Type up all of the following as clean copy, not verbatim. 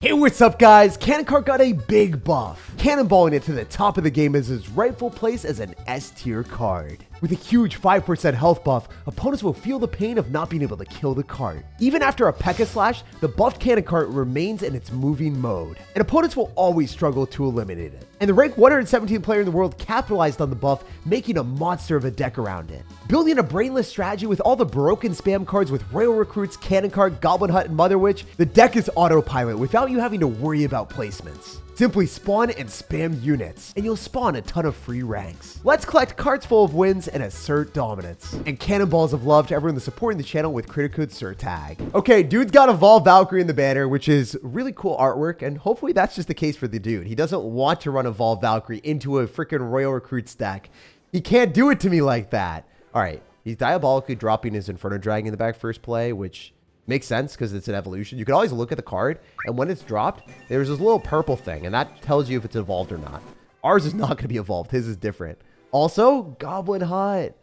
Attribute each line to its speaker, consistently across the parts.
Speaker 1: Hey, what's up guys? Cannon Cart got a big buff. Cannonballing it to the top of the game is its rightful place as an S tier card. With a huge 5% health buff, opponents will feel the pain of not being able to kill the cart. Even after a P.E.K.K.A slash, the buffed Cannon Cart remains in its moving mode, and opponents will always struggle to eliminate it. And the rank 117 player in the world capitalized on the buff, making a monster of a deck around it. Building a brainless strategy with all the broken spam cards with Royal Recruits, Cannon Cart, Goblin Hut, and Mother Witch, the deck is autopilot without you having to worry about placements. Simply spawn and spam units, and you'll spawn a ton of free ranks. Let's collect cards full of wins and assert dominance. And cannonballs of love to everyone that's supporting the channel with creator code SirTag. Okay, dude's got Evolve Valkyrie in the banner, which is really cool artwork, and hopefully that's just the case for the dude. He doesn't want to run Evolve Valkyrie into a freaking Royal Recruits deck. He can't do it to me like that. All right, he's diabolically dropping his Inferno Dragon in the back first play, which makes sense because it's an evolution. You can always look at the card, and when it's dropped, there's this little purple thing, and that tells you if it's evolved or not. Ours is not going to be evolved. His is different. Also, Goblin Hut.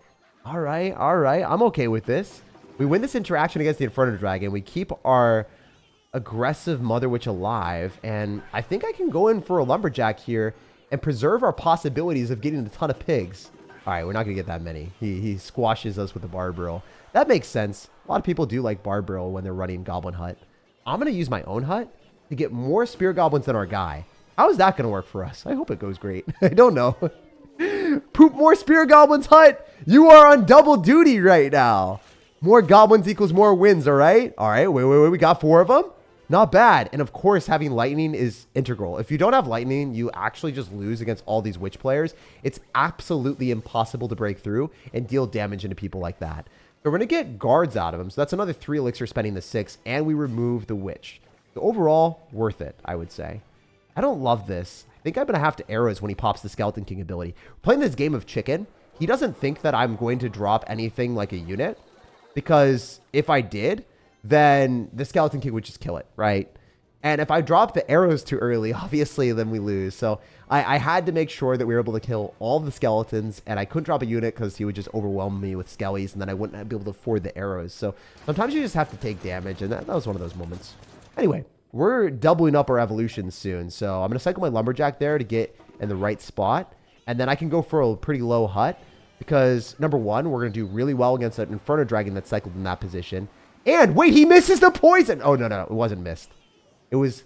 Speaker 1: All right. I'm okay with this. We win this interaction against the Inferno Dragon. We keep our aggressive Mother Witch alive, and I think I can go in for a Lumberjack here and preserve our possibilities of getting a ton of pigs. All right, we're not going to get that many. He squashes us with the Barbarrel. That makes sense. A lot of people do like Barbarrel when they're running Goblin Hut. I'm going to use my own hut to get more Spear Goblins than our guy. How is that going to work for us? I hope it goes great. I don't know. Poop more Spear Goblins hut. You are on double duty right now. More Goblins equals more wins, all right? All right, wait. We got 4 of them. Not bad. And of course, having lightning is integral. If you don't have lightning, you actually just lose against all these witch players. It's absolutely impossible to break through and deal damage into people like that. So we're going to get guards out of him. So that's another 3 elixir spending the 6, and we remove the witch. So overall, worth it, I would say. I don't love this. I think I'm going to have to arrows when he pops the Skeleton King ability. We're playing this game of chicken. He doesn't think that I'm going to drop anything like a unit, because if I did, then the Skeleton King would just kill it, right? And if I drop the arrows too early, obviously, then we lose. So I had to make sure that we were able to kill all the skeletons, and I couldn't drop a unit because he would just overwhelm me with skellies, and then I wouldn't be able to afford the arrows. So sometimes you just have to take damage, and that was one of those moments. Anyway, we're doubling up our evolutions soon, so I'm going to cycle my Lumberjack there to get in the right spot, and then I can go for a pretty low hut, because number 1, we're going to do really well against an Inferno Dragon that's cycled in that position. And wait, he misses the poison. Oh, no, it wasn't missed. It was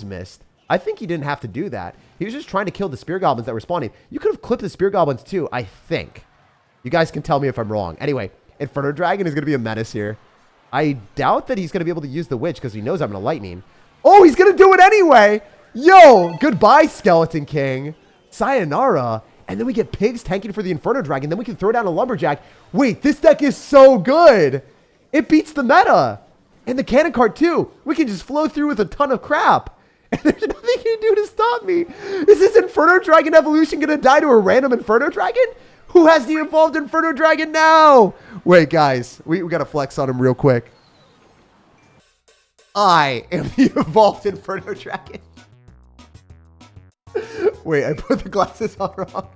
Speaker 1: missed. I think he didn't have to do that. He was just trying to kill the Spear Goblins that were spawning. You could have clipped the Spear Goblins too, I think. You guys can tell me if I'm wrong. Anyway, Inferno Dragon is going to be a menace here. I doubt that he's going to be able to use the Witch because he knows I'm going to Lightning. Oh, he's going to do it anyway. Yo, goodbye, Skeleton King. Sayonara. And then we get pigs tanking for the Inferno Dragon. Then we can throw down a Lumberjack. Wait, this deck is so good. It beats the meta. And the Cannon Cart too. We can just flow through with a ton of crap. And there's nothing you can do to stop me. Is this Inferno Dragon evolution going to die to a random Inferno Dragon? Who has the evolved Inferno Dragon now? Wait, guys. We got to flex on him real quick. I am the evolved Inferno Dragon. Wait, I put the glasses on wrong.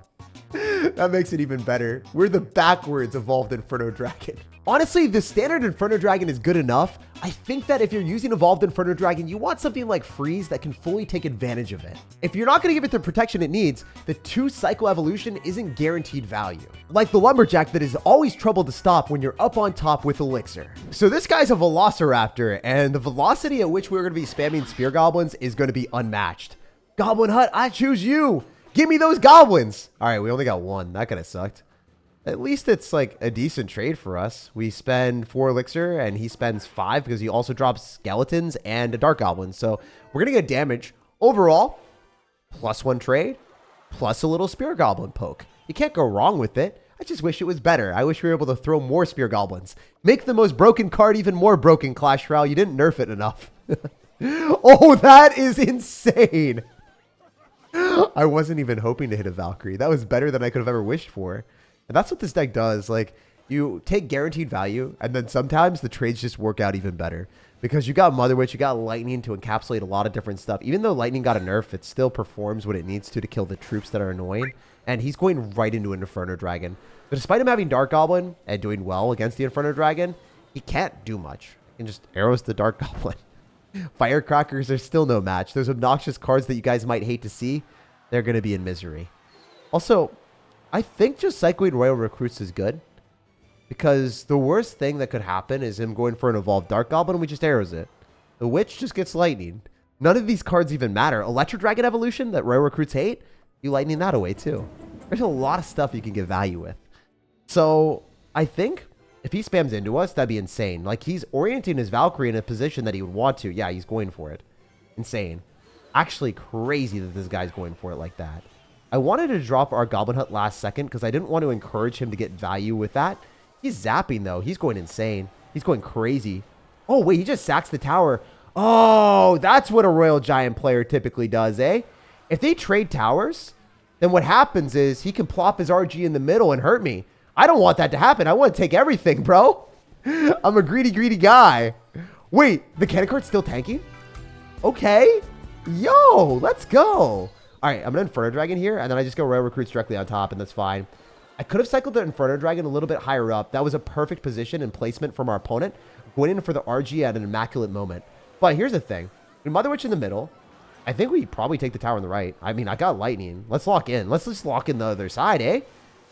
Speaker 1: That makes it even better. We're the backwards evolved Inferno Dragon. Honestly, the standard Inferno Dragon is good enough. I think that if you're using evolved Inferno Dragon, you want something like Freeze that can fully take advantage of it. If you're not going to give it the protection it needs, the 2-cycle evolution isn't guaranteed value. Like the Lumberjack that is always trouble to stop when you're up on top with Elixir. So this guy's a Velociraptor, and the velocity at which we're going to be spamming Spear Goblins is going to be unmatched. Goblin Hut, I choose you. Give me those goblins. All right, we only got 1. That kind of sucked. At least it's like a decent trade for us. We spend 4 elixir and he spends 5 because he also drops skeletons and a dark goblin. So we're going to get damage. Overall, +1 trade, plus a little Spear Goblin poke. You can't go wrong with it. I just wish it was better. I wish we were able to throw more Spear Goblins. Make the most broken card even more broken, Clash Royale. You didn't nerf it enough. Oh, that is insane. I wasn't even hoping to hit a Valkyrie. That was better than I could have ever wished for. And that's what this deck does. Like, you take guaranteed value, and then sometimes the trades just work out even better. Because you got Mother Witch, you got Lightning to encapsulate a lot of different stuff. Even though Lightning got a nerf, it still performs what it needs to kill the troops that are annoying. And he's going right into an Inferno Dragon. But despite him having Dark Goblin and doing well against the Inferno Dragon, he can't do much. He can just arrows the Dark Goblin. Firecrackers are still no match. Those obnoxious cards that you guys might hate to see, they're going to be in misery. Also, I think just cycling Royal Recruits is good. Because the worst thing that could happen is him going for an Evolved Dark Goblin and we just arrows it. The Witch just gets lightning. None of these cards even matter. Electro Dragon Evolution that Royal Recruits hate, you lightning that away too. There's a lot of stuff you can get value with. So I think if he spams into us, that'd be insane. Like, he's orienting his Valkyrie in a position that he would want to. Yeah, he's going for it. Insane. Actually crazy that this guy's going for it like that. I wanted to drop our Goblin Hut last second because I didn't want to encourage him to get value with that. He's zapping, though. He's going insane. He's going crazy. Oh, wait, he just sacks the tower. Oh, that's what a Royal Giant player typically does, eh? If they trade towers, then what happens is he can plop his RG in the middle and hurt me. I don't want that to happen. I want to take everything, bro. I'm a greedy, greedy guy. Wait, the cannon card's still tanking? Okay. Yo, let's go. All right, I'm going to Inferno Dragon here, and then I just go Royal Recruits directly on top, and that's fine. I could have cycled the Inferno Dragon a little bit higher up. That was a perfect position and placement from our opponent, going in for the RG at an immaculate moment. But here's the thing. With Mother Witch in the middle, I think we probably take the tower on the right. I mean, I got lightning. Let's lock in. Let's just lock in the other side, eh?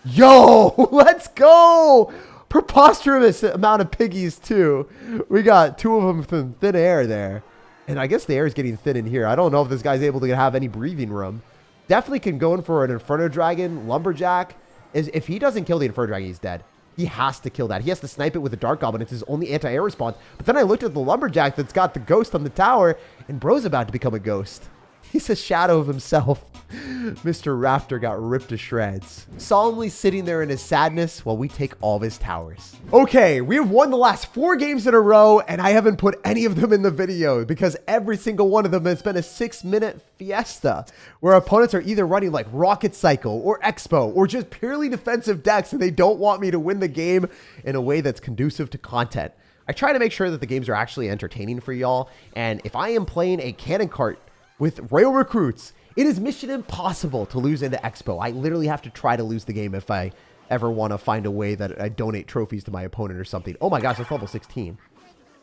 Speaker 1: Yo, let's go. Preposterous amount of piggies, too. We got two of them from thin air there. And I guess the air is getting thin in here. I don't know if this guy's able to have any breathing room. Definitely can go in for an Inferno Dragon, Lumberjack. If he doesn't kill the Inferno Dragon, he's dead. He has to kill that. He has to snipe it with a Dark Goblin. It's his only anti-air response. But then I looked at the Lumberjack that's got the ghost on the tower, and bro's about to become a ghost. He's a shadow of himself. Mr. Raptor got ripped to shreds. Solemnly sitting there in his sadness while we take all of his towers. Okay, we have won the last 4 games in a row, and I haven't put any of them in the video because every single one of them has been a 6-minute fiesta where opponents are either running like Rocket Cycle or Expo or just purely defensive decks and they don't want me to win the game in a way that's conducive to content. I try to make sure that the games are actually entertaining for y'all, and if I am playing a cannon cart with Royal Recruits, it is mission impossible to lose into Expo. I literally have to try to lose the game if I ever want to find a way that I donate trophies to my opponent or something. Oh my gosh, that's level 16.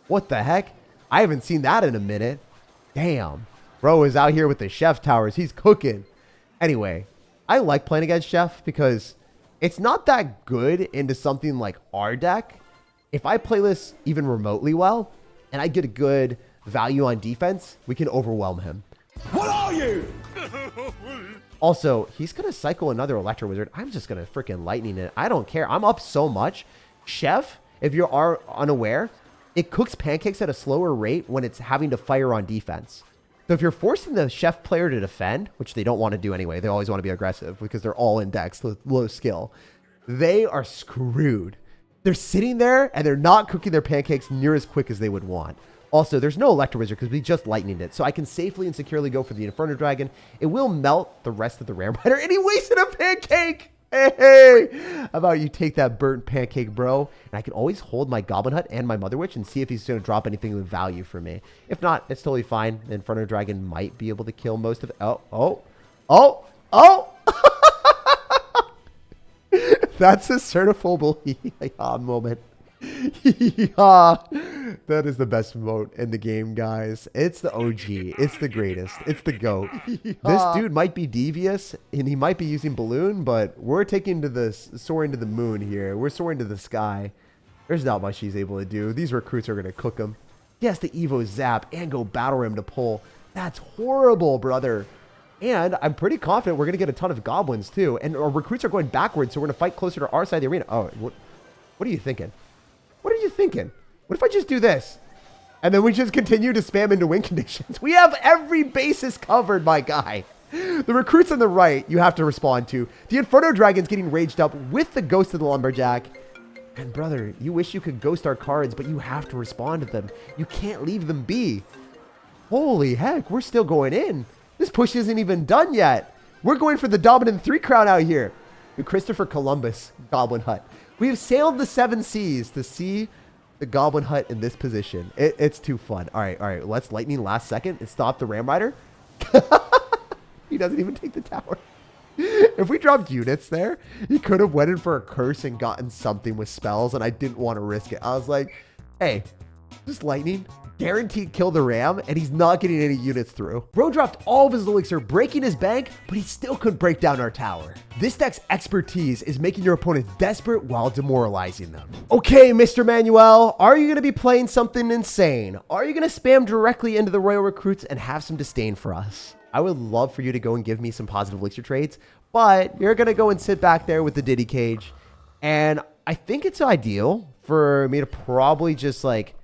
Speaker 1: What the heck? I haven't seen that in a minute. Damn. Bro is out here with the Chef Towers. He's cooking. Anyway, I like playing against Chef because it's not that good into something like our deck. If I play this even remotely well and I get a good value on defense, we can overwhelm him.
Speaker 2: What are you?
Speaker 1: Also, he's going to cycle another Electro Wizard. I'm just going to freaking lightning it. I don't care. I'm up so much. Chef, if you are unaware, it cooks pancakes at a slower rate when it's having to fire on defense. So if you're forcing the Chef player to defend, which they don't want to do anyway, they always want to be aggressive because they're all indexed with low skill, they are screwed. They're sitting there and they're not cooking their pancakes near as quick as they would want. Also, there's no Electro Wizard because we just lightninged it. So I can safely and securely go for the Inferno Dragon. It will melt the rest of the Ram Rider. And he wasted a pancake. Hey, how about you take that burnt pancake, bro? And I can always hold my Goblin Hut and my Mother Witch and see if he's going to drop anything of value for me. If not, it's totally fine. The Inferno Dragon might be able to kill most of it. Oh. That's a certifiable moment. That is the best emote in the game, guys. It's the OG. It's the greatest. It's the GOAT. This dude might be devious and he might be using balloon, but we're taking to the soaring to the moon here. We're soaring to the sky. There's not much he's able to do. These recruits are going to cook him. He has to Evo Zap and go Battle Ram to pull. That's horrible, brother. And I'm pretty confident we're going to get a ton of goblins too. And our recruits are going backwards, so we're going to fight closer to our side of the arena. Oh, what are you thinking? What are you thinking? What if I just do this? And then we just continue to spam into win conditions. We have every basis covered, my guy. The recruits on the right, you have to respond to. The Inferno Dragon's getting raged up with the Ghost of the Lumberjack. And brother, you wish you could ghost our cards, but you have to respond to them. You can't leave them be. Holy heck, we're still going in. This push isn't even done yet. We're going for the dominant 3 crown out here. The Christopher Columbus Goblin Hut. We have sailed the 7 seas to see the Goblin Hut in this position. It's too fun. All right. Let's lightning last second and stop the Ram Rider. He doesn't even take the tower. If we dropped units there, he could have went in for a curse and gotten something with spells, and I didn't want to risk it. I was like, hey, Just lightning. Guaranteed kill the ram, and he's not getting any units through. Bro dropped all of his elixir, breaking his bank, but he still couldn't break down our tower. This deck's expertise is making your opponents desperate while demoralizing them. Okay, Mr. Manuel, are you going to be playing something insane? Are you going to spam directly into the Royal Recruits and have some disdain for us? I would love for you to go and give me some positive elixir trades, but you're going to go and sit back there with the Diddy cage, and I think it's ideal for me to probably just like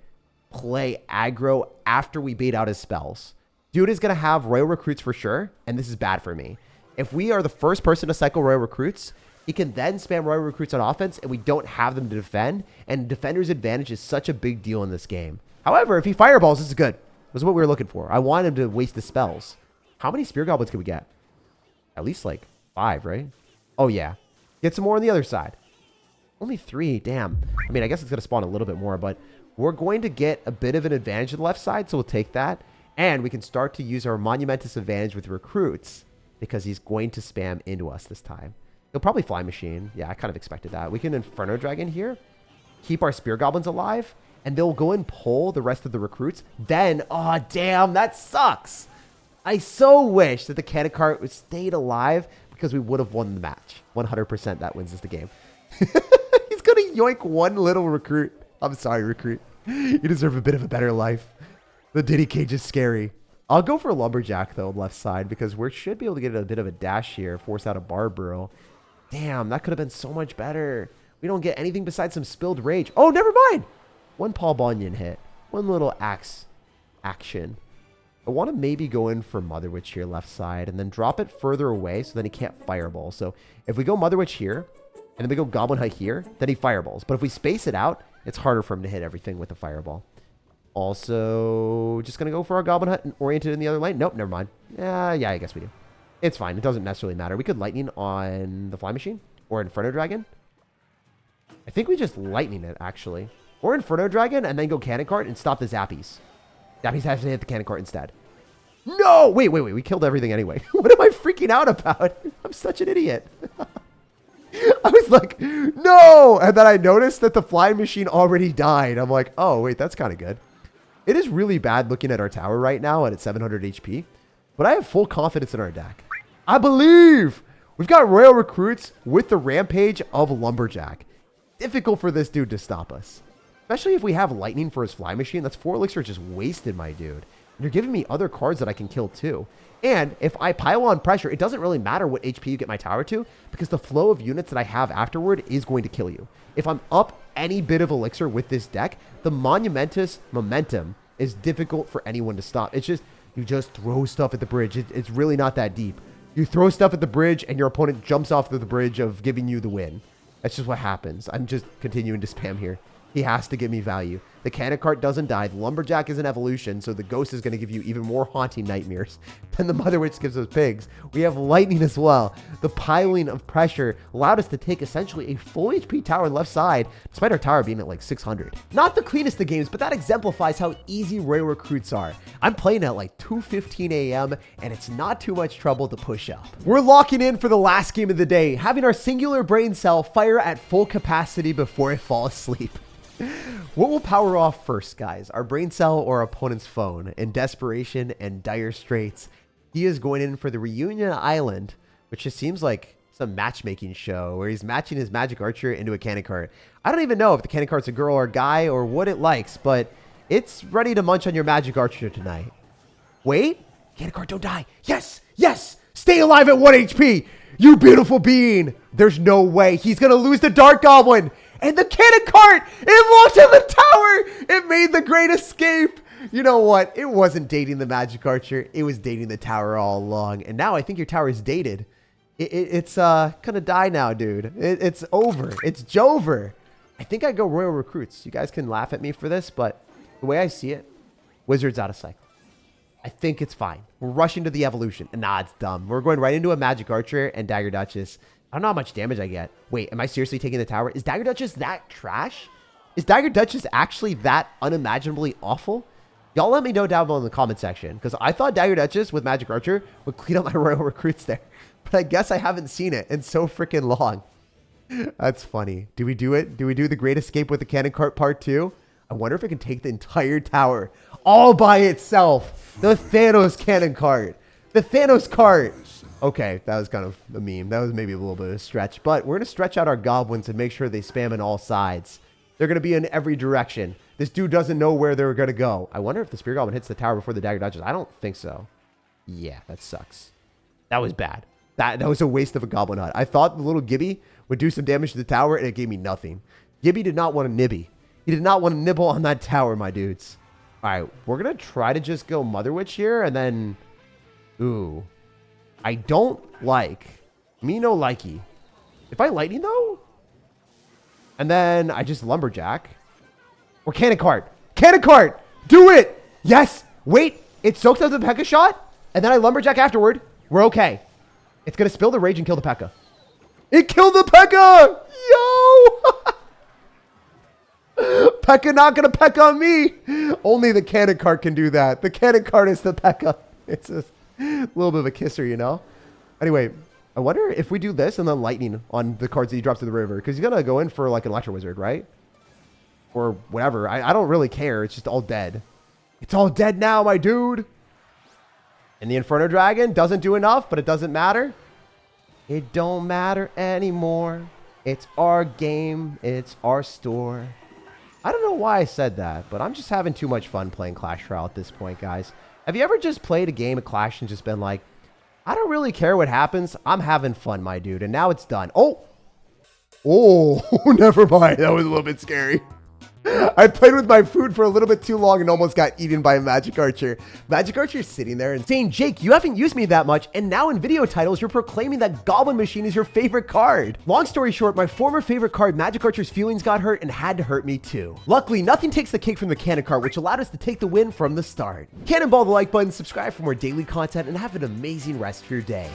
Speaker 1: play aggro after we bait out his spells. Dude is going to have Royal Recruits for sure, and this is bad for me. If we are the first person to cycle Royal Recruits, he can then spam Royal Recruits on offense, and we don't have them to defend, and defender's advantage is such a big deal in this game. However, if he fireballs, this is good. This is what we were looking for. I want him to waste the spells. How many Spear Goblins can we get? At least like 5, right? Oh, yeah. Get some more on the other side. Only 3, damn. I mean, I guess it's going to spawn a little bit more, but we're going to get a bit of an advantage on the left side, so we'll take that. And we can start to use our Monumentous advantage with recruits because he's going to spam into us this time. He'll probably Fly Machine. Yeah, I kind of expected that. We can Inferno Dragon here, keep our Spear Goblins alive, and they'll go and pull the rest of the recruits. Then, oh, damn, that sucks. I so wish that the Cannon Cart would stayed alive because we would have won the match. 100% that wins us the game. He's going to yoink one little recruit. I'm sorry, recruit. You deserve a bit of a better life. The Diddy cage is scary. I'll go for a Lumberjack, though, left side, because we should be able to get a bit of a dash here, force out a Barbaro. Damn, that could have been so much better. We don't get anything besides some spilled rage. Oh, never mind. One Paul Bunyan hit. One little axe action. I want to maybe go in for Mother Witch here, left side, and then drop it further away so then he can't fireball. So if we go Mother Witch here, and then we go Goblin Hut here, then he fireballs. But if we space it out, it's harder for him to hit everything with a fireball. Also, just going to go for our Goblin Hut and oriented in the other lane. Nope, never mind. Yeah, I guess we do. It's fine. It doesn't necessarily matter. We could Lightning on the Fly Machine or Inferno Dragon. I think we just Lightning it, actually. Or Inferno Dragon and then go Cannon Cart and stop the Zappies. Zappies have to hit the Cannon Cart instead. No! Wait. We killed everything anyway. What am I freaking out about? I'm such an idiot. I was like, no! And then I noticed that the Flying Machine already died. I'm like, oh, wait, that's kind of good. It is really bad looking at our tower right now and at 700 HP. But I have full confidence in our deck. I believe! We've got Royal Recruits with the Rampage of Lumberjack. Difficult for this dude to stop us. Especially if we have Lightning for his Fly Machine. That's 4 elixir just wasted, my dude. And you're giving me other cards that I can kill too. And if I pile on pressure, it doesn't really matter what HP you get my tower to, because the flow of units that I have afterward is going to kill you. If I'm up any bit of elixir with this deck, the Monumentous momentum is difficult for anyone to stop. It's just, you just throw stuff at the bridge. It's really not that deep. You throw stuff at the bridge and your opponent jumps off the bridge of giving you the win. That's just what happens. I'm just continuing to spam here. He has to give me value. The Cannon Cart doesn't die. The Lumberjack is an evolution, so the Ghost is going to give you even more haunting nightmares than the Mother Witch gives us pigs. We have Lightning as well. The piling of pressure allowed us to take essentially a full HP tower on the left side, despite our tower being at like 600. Not the cleanest of games, but that exemplifies how easy Royal Recruits are. I'm playing at like 2:15 a.m., and it's not too much trouble to push up. We're locking in for the last game of the day, having our singular brain cell fire at full capacity before I fall asleep. What will power off first, guys? Our brain cell or opponent's phone? In desperation and dire straits, he is going in for the Reunion Island, which just seems like some matchmaking show where he's matching his Magic Archer into a Cannon Cart. I don't even know if the Cannon Cart's a girl or a guy or what it likes, but it's ready to munch on your Magic Archer tonight. Wait, Cannon Cart, don't die. Yes, stay alive at 1 HP. You beautiful being. There's no way he's going to lose the Dark Goblin. And the Cannon Cart, it looked at the tower. It made the great escape. You know what? It wasn't dating the Magic Archer. It was dating the tower all along. And now I think your tower is dated. It's gonna die now, dude. It's over. It's Jover. I think I go Royal Recruits. You guys can laugh at me for this, but the way I see it, Wizard's out of cycle. I think it's fine. We're rushing to the evolution. Nah, it's dumb. We're going right into a Magic Archer and Dagger Duchess. I don't know how much damage I get. Wait, am I seriously taking the tower? Is Dagger Duchess that trash? Is Dagger Duchess actually that unimaginably awful? Y'all let me know down below in the comment section, because I thought Dagger Duchess with Magic Archer would clean up my Royal Recruits there. But I guess I haven't seen it in so freaking long. That's funny. Do we do it? Do we do the Great Escape with the Cannon Cart Part 2? I wonder if it can take the entire tower all by itself. The Thanos cannon cart. The Thanos cart. Okay, that was kind of a meme. That was maybe a little bit of a stretch. But we're going to stretch out our goblins and make sure they spam in all sides. They're going to be in every direction. This dude doesn't know where they're going to go. I wonder if the Spear Goblin hits the tower before the Dagger Duchess. I don't think so. Yeah, that sucks. That was bad. That was a waste of a Goblin Hut. I thought the little Gibby would do some damage to the tower, and it gave me nothing. Gibby did not want to nibby. He did not want to nibble on that tower, my dudes. All right, we're going to try to just go Mother Witch here, and then... Ooh. I don't like... Me no likey. If I Lightning, though... And then I just Lumberjack... Or Cannon Cart. Cannon Cart! Do it! Yes! Wait! It soaks up the P.E.K.K.A. shot, and then I Lumberjack afterward. We're okay. It's going to spill the rage and kill the P.E.K.K.A. It killed the P.E.K.K.A! Yo! P.E.K.K.A. not going to P.E.K.K.A. on me. Only the Cannon Cart can do that. The Cannon Cart is the P.E.K.K.A. It's a little bit of a kisser, you know? Anyway, I wonder if we do this and then Lightning on the cards that he drops to the river. Because he's going to go in for like an Electro Wizard, right? Or whatever. I don't really care. It's just all dead. It's all dead now, my dude. And the Inferno Dragon doesn't do enough, but it doesn't matter. It don't matter anymore. It's our game. It's our store. I don't know why I said that, but I'm just having too much fun playing Clash Royale at this point, guys. Have you ever just played a game of Clash and just been like, I don't really care what happens. I'm having fun, my dude. And now it's done. Oh, never mind. That was a little bit scary. I played with my food for a little bit too long and almost got eaten by a Magic Archer. Magic Archer's sitting there and saying, Jake, you haven't used me that much, and now in video titles, you're proclaiming that Goblin Machine is your favorite card. Long story short, my former favorite card, Magic Archer's feelings got hurt and had to hurt me too. Luckily, nothing takes the cake from the Cannon Cart, which allowed us to take the win from the start. Cannonball the like button, subscribe for more daily content, and have an amazing rest of your day.